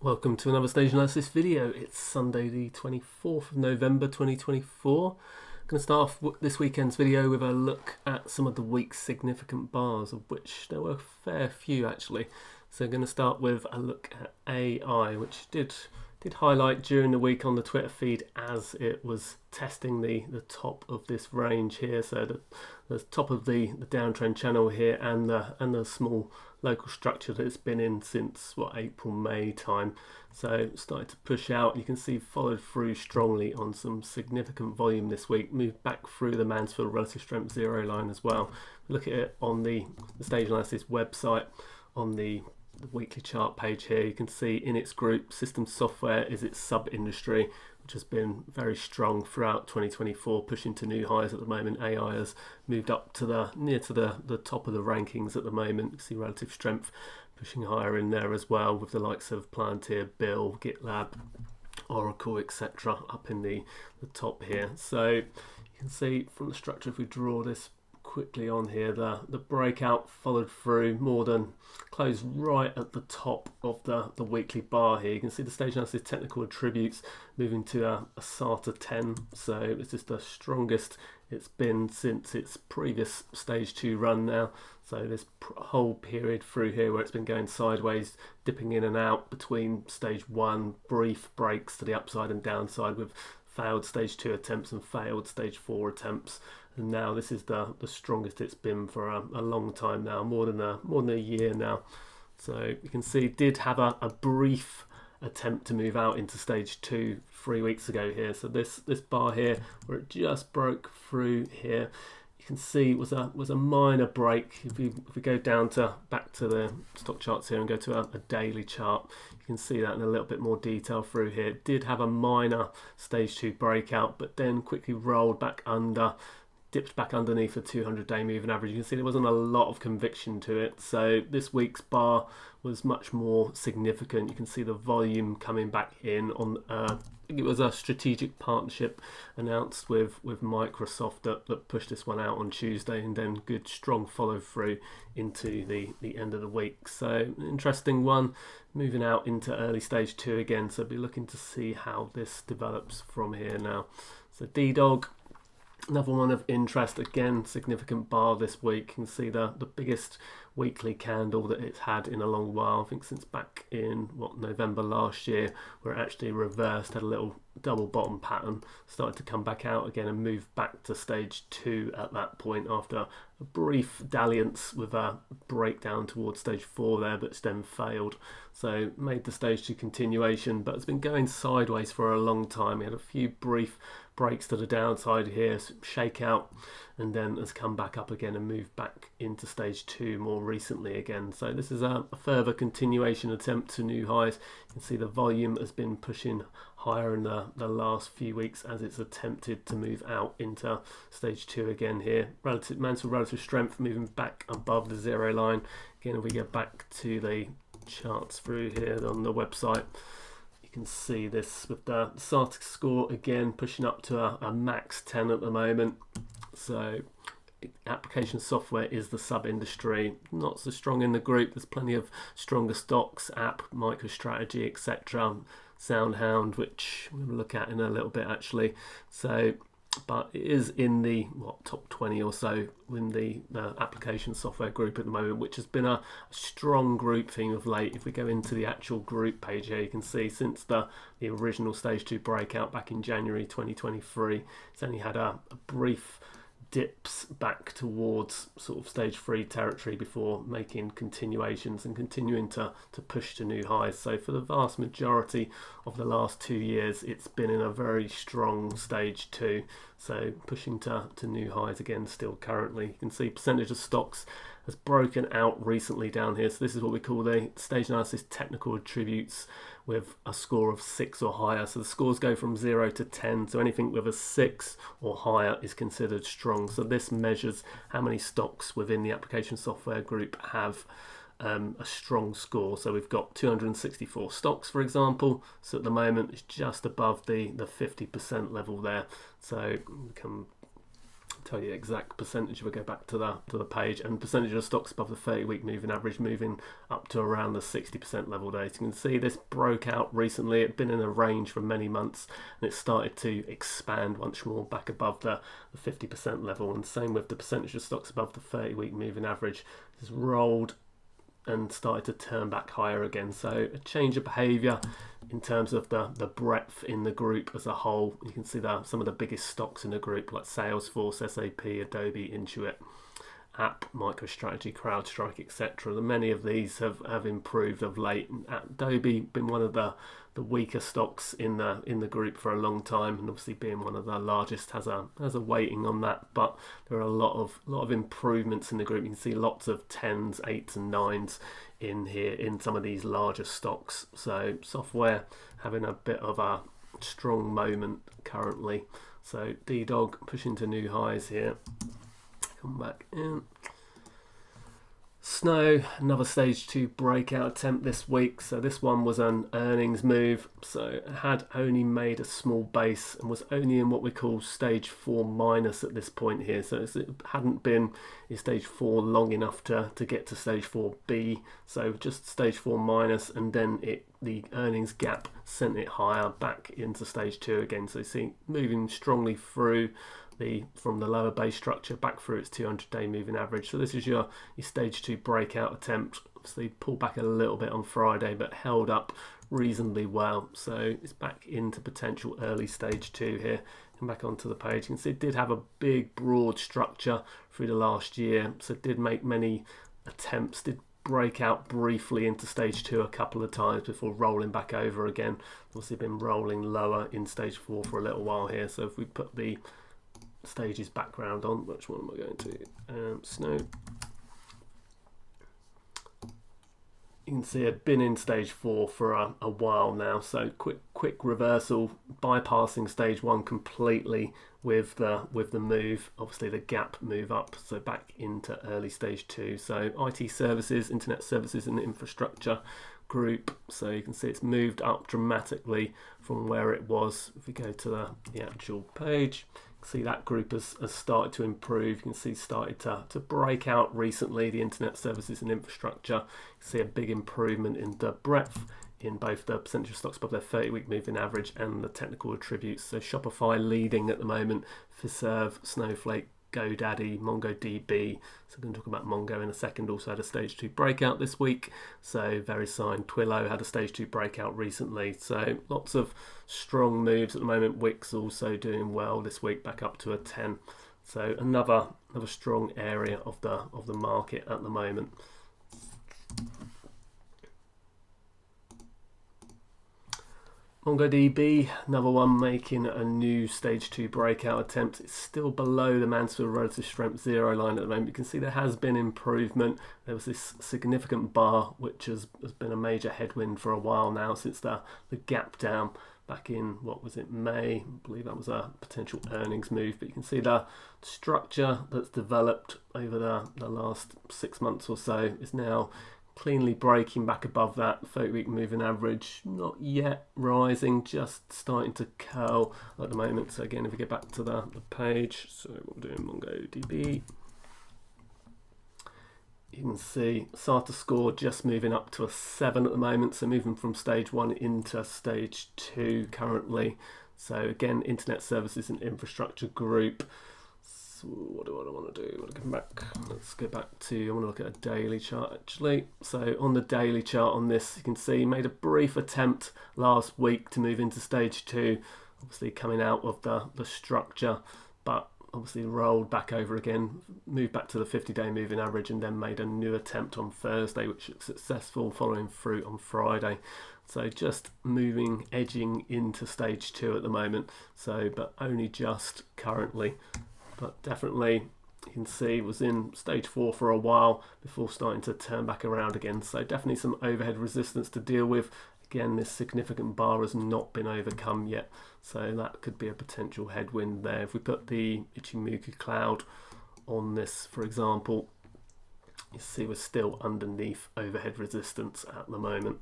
Welcome to another stage analysis video. It's Sunday the 24th of November 2024. I'm going to start off this weekend's video with a look at some of the week's significant bars, of which there were a fair few actually. So I'm going to start with a look at AI, which did highlight during the week on the Twitter feed as it was testing the top of this range here. So the top of the downtrend channel here and the small local structure that it's been in since April, May time. So it started to push out. You can see followed through strongly on some significant volume this week. Moved back through the Mansfield relative strength zero line as well. Look at it on the stage analysis website on the weekly chart page here. You can see in its group, system software is its sub-industry, which has been very strong throughout 2024, pushing to new highs at the moment. AI has moved up to near to the top of the rankings at the moment. You can see relative strength pushing higher in there as well, with the likes of Palantir, Bill, GitLab, Oracle, etc. up in the top here. So you can see from the structure, if we draw this quickly on here, the breakout followed through more than closed right at the top of the weekly bar here. You can see the stage analysis technical attributes moving to a SATA 10, so it's just the strongest it's been since its previous stage 2 run now. So this whole period through here where it's been going sideways, dipping in and out between stage 1, brief breaks to the upside and downside with failed stage 2 attempts and failed stage 4 attempts. And now this is the strongest it's been for a long time now, more than a year now. So you can see did have a brief attempt to move out into stage 2 3 weeks ago here. So this bar here where it just broke through here, you can see was a minor break. If we go down back to the stock charts here and go to a daily chart, you can see that in a little bit more detail through here. It did have a minor stage 2 breakout, but then quickly rolled back under, dipped back underneath the 200-day moving average. You can see there wasn't a lot of conviction to it. So this week's bar was much more significant. You can see the volume coming back in on I think it was a strategic partnership announced with Microsoft that pushed this one out on Tuesday, and then good strong follow through into the end of the week. So interesting one, moving out into early stage 2 again. So be looking to see how this develops from here now. So DDOG, another one of interest, again significant bar this week. You can see the biggest weekly candle that it's had in a long while. I think since back in November last year, where it actually reversed, had a little double bottom pattern, started to come back out again and move back to stage 2 at that point after a brief dalliance with a breakdown towards stage 4 there, but it's then failed. So made the stage 2 continuation, but it's been going sideways for a long time. We had a few brief breaks to the downside here, shake out, and then has come back up again and moved back into stage 2 more recently again. So this is a further continuation attempt to new highs. You can see the volume has been pushing higher in the last few weeks as it's attempted to move out into stage 2 again here. Mansfield relative strength moving back above the zero line. Again, if we go back to the charts through here on the website, you can see this with the SATA score again pushing up to a max 10 at the moment. So application software is the sub-industry, not so strong in the group. There's plenty of stronger stocks, App, MicroStrategy, etc. Soundhound, which we'll look at in a little bit actually. So, but it is in the top 20 or so in the application software group at the moment, which has been a strong group theme of late. If we go into the actual group page here, you can see since the original stage 2 breakout back in January 2023, it's only had a brief dips back towards sort of stage 3 territory before making continuations and continuing to push to new highs. So for the vast majority of the last 2 years, it's been in a very strong stage 2. So pushing to new highs again still currently. You can see percentage of stocks has broken out recently down here. So this is what we call the stage analysis technical attributes with a score of 6 or higher. So the scores go from 0 to 10. So anything with a 6 or higher is considered strong. So this measures how many stocks within the application software group have a strong score. So we've got 264 stocks, for example. So at the moment it's just above the 50% level there. So we can tell you the exact percentage if I go back to the page, and percentage of stocks above the 30-week moving average moving up to around the 60% level there. So you can see this broke out recently. It's been in a range for many months, and it started to expand once more back above the 50% level. And same with the percentage of stocks above the 30-week moving average. It's rolled and started to turn back higher again. So a change of behaviour in terms of the breadth in the group as a whole. You can see that some of the biggest stocks in the group like Salesforce, SAP, Adobe, Intuit, App, MicroStrategy, CrowdStrike, etc. Many of these have improved of late. Adobe been one of the weaker stocks in the group for a long time, and obviously being one of the largest has a weighting on that. But there are a lot of improvements in the group. You can see lots of 10s, 8s, and 9s in here in some of these larger stocks. So software having a bit of a strong moment currently. So DDOG pushing to new highs here. Come back in. Snow, another stage 2 breakout attempt this week. So this one was an earnings move. So it had only made a small base and was only in what we call stage 4 minus at this point here. So it hadn't been in stage 4 long enough to get to stage 4B. So just stage 4 minus, and then the earnings gap sent it higher back into stage 2 again. So you see moving strongly through from the lower base structure back through its 200-day moving average. So this is your stage 2 breakout attempt. Obviously pulled back a little bit on Friday, but held up reasonably well. So it's back into potential early stage 2 here. Come back onto the page. You can see it did have a big broad structure through the last year. So it did make many attempts, did break out briefly into stage 2 a couple of times before rolling back over again. Obviously been rolling lower in stage 4 for a little while here. So if we put the stages background on, which one am I going to? Snow. You can see it's been in stage 4 for a while now. So quick reversal, bypassing stage 1 completely with the move. Obviously the gap move up, so back into early stage 2. So IT services, internet services, and infrastructure group. So you can see it's moved up dramatically from where it was. If we go to the actual page, see that group has started to improve. You can see started to break out recently, the internet services and infrastructure. You see a big improvement in the breadth in both the percentage of stocks above their 30-week moving average and the technical attributes. So Shopify leading at the moment, Fiserv, Snowflake, GoDaddy, MongoDB. So I'm going to talk about Mongo in a second. Also had a stage 2 breakout this week. So VeriSign, Twilio had a stage 2 breakout recently. So lots of strong moves at the moment. Wix also doing well this week, back up to a 10. So another strong area of the market at the moment. MongoDB, another one making a new stage 2 breakout attempt. It's still below the Mansfield relative strength 0 line at the moment. You can see there has been improvement. There was this significant bar which has been a major headwind for a while now, since the gap down back in, what was it, May? I believe that was a potential earnings move. But you can see the structure that's developed over the last 6 months or so is now cleanly breaking back above that 30-week moving average. Not yet rising, just starting to curl at the moment. So again, if we get back to the page, so we're doing MongoDB, you can see SATA score just moving up to a 7 at the moment. So moving from stage 1 into stage 2 currently. So again, internet services and infrastructure group. So what do I want to do? I want to come back. Let's go back to, I want to look at a daily chart actually. So on the daily chart on this, you can see made a brief attempt last week to move into stage 2, obviously coming out of the structure, but obviously rolled back over again, moved back to the 50-day moving average, and then made a new attempt on Thursday, which was successful, following through on Friday. So just moving, edging into stage 2 at the moment. So, but only just currently. But definitely, you can see, was in stage 4 for a while before starting to turn back around again. So definitely some overhead resistance to deal with. Again, this significant bar has not been overcome yet. So that could be a potential headwind there. If we put the Ichimoku cloud on this, for example, you see we're still underneath overhead resistance at the moment.